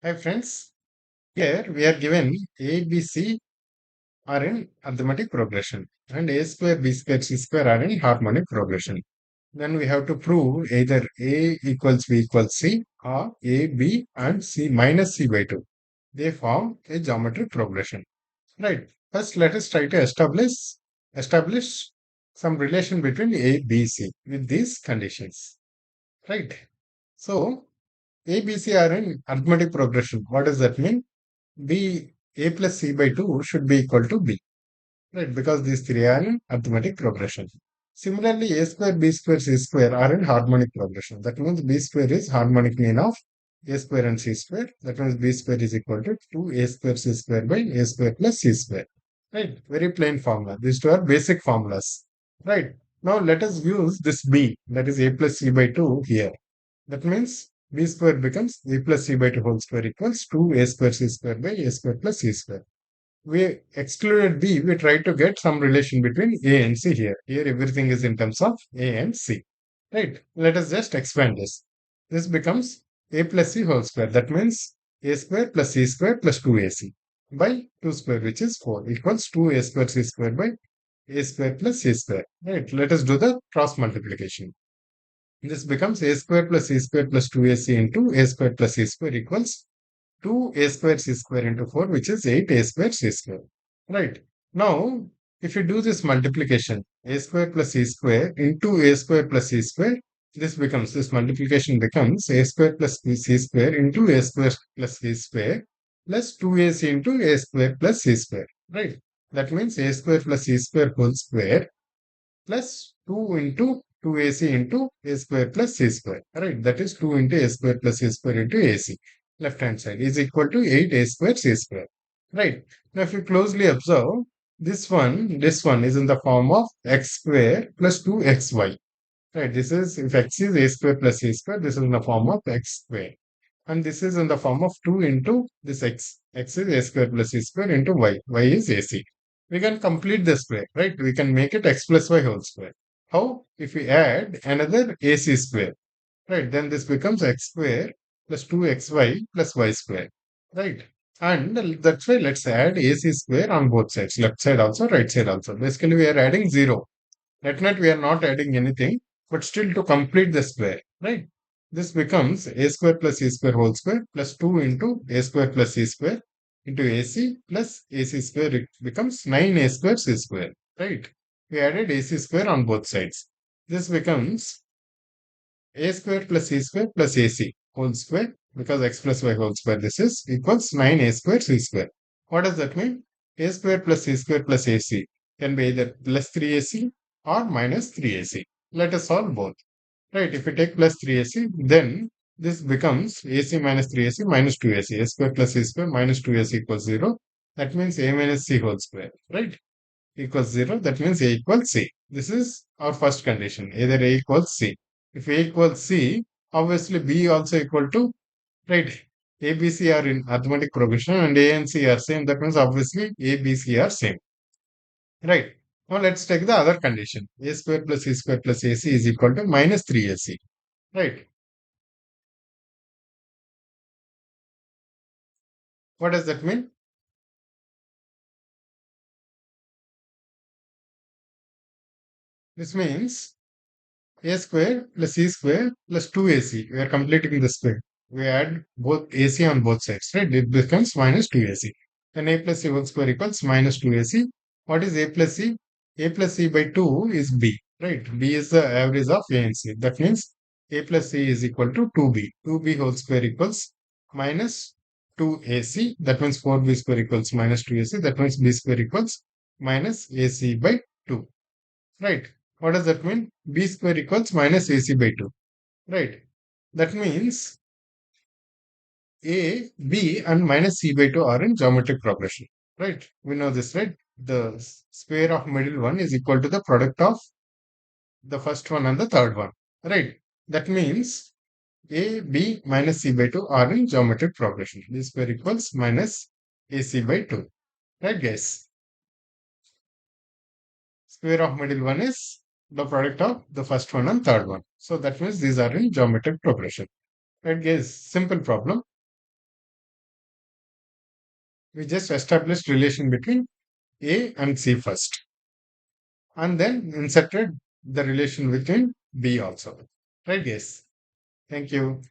Hi friends, here we are given A, B, C are in arithmetic progression and A square, B square, C square are in harmonic progression. Then we have to prove either A equals B equals C or A, B and C minus C by 2. They form a geometric progression. Right. First let us try to establish some relation between A, B, C with these conditions. Right. So A, B, C are in arithmetic progression. What does that mean? B A plus C by 2 should be equal to B, right? Because these three are in arithmetic progression. Similarly, A square, B square, C square are in harmonic progression. That means B square is harmonic mean of A square and C square. That means B square is equal to 2A square C square by A square plus C square. Right? Very plain formula. These two are basic formulas. Right? Now let us use this B, that is A plus C by 2 here. That means B square becomes A plus C by 2 whole square equals 2A square C square by A square plus C square. We excluded B, we tried to get some relation between A and C here. Here everything is in terms of A and C. Right? Let us just expand this. This becomes A plus C whole square. That means A square plus C square plus 2AC by 2 square, which is 4, equals 2A square C square by A square plus C square. Right? Let us do the cross multiplication. This becomes A square plus C square plus 2AC into A square plus C square equals 2A square C square into 4, which is 8A square C square. Right. Now, if you do this multiplication, A square plus C square into A square plus C square, this multiplication becomes A square plus C square into A square plus C square plus 2AC into A square plus C square. Right. That means A square plus C square whole square plus 2 into 2AC into A square plus C square. Right. That is 2 into A square plus C square into AC. Left hand side is equal to 8A square C square. Right. Now, if you closely observe, this one is in the form of x square plus 2xy. Right. This is, if x is A square plus C square, this is in the form of x square. And this is in the form of 2 into this x. X is A square plus C square into y. Y is AC. We can complete the square, right? We can make it x plus y whole square. How? If we add another AC square, right? Then this becomes x square plus 2xy plus y square, right? And that's why let's add AC square on both sides, left side also, right side also. Basically, we are adding 0. Net we are not adding anything, but still to complete the square, right? This becomes A square plus C square whole square plus 2 into A square plus C square into AC plus AC square. It becomes 9A square C square, right? We added AC square on both sides. This becomes A square plus C square plus AC whole square, because x plus y whole square this is, equals 9A square C square. What does that mean? A square plus C square plus AC can be either plus 3AC or minus 3AC. Let us solve both. Right, if we take plus 3AC, then this becomes AC minus 3AC minus 2AC. A square plus C square minus 2AC equals 0. That means A minus C whole square, right? Equals 0. That means A equals C. This is our first condition. Either A equals C. If A equals C, obviously B also equal to, right? A, B, C are in arithmetic progression and A and C are same. That means obviously A, B, C are same. Right. Now let's take the other condition. A square plus C square plus AC is equal to minus 3AC. Right. What does that mean? This means A square plus C square plus 2AC. We are completing the square. We add both AC on both sides, right? It becomes minus 2AC. Then A plus C whole square equals minus 2AC. What is A plus C? A plus C by 2 is B, right? B is the average of A and C. That means A plus C is equal to 2B. 2B whole square equals minus 2AC. That means 4B square equals minus 2AC. That means B square equals minus AC by 2. Right. What does that mean? B square equals minus AC by 2. Right. That means A, B and minus C by 2 are in geometric progression. Right. We know this, right? The square of middle one is equal to the product of the first one and the third one. Right. That means A, B minus C by 2 are in geometric progression. B square equals minus AC by 2. Right, guys? Square of middle one is the product of the first one and third one. So that means these are in geometric progression. Right, guys? Simple problem. We just established relation between A and C first, and then inserted the relation between B also. Right, guys? Thank you.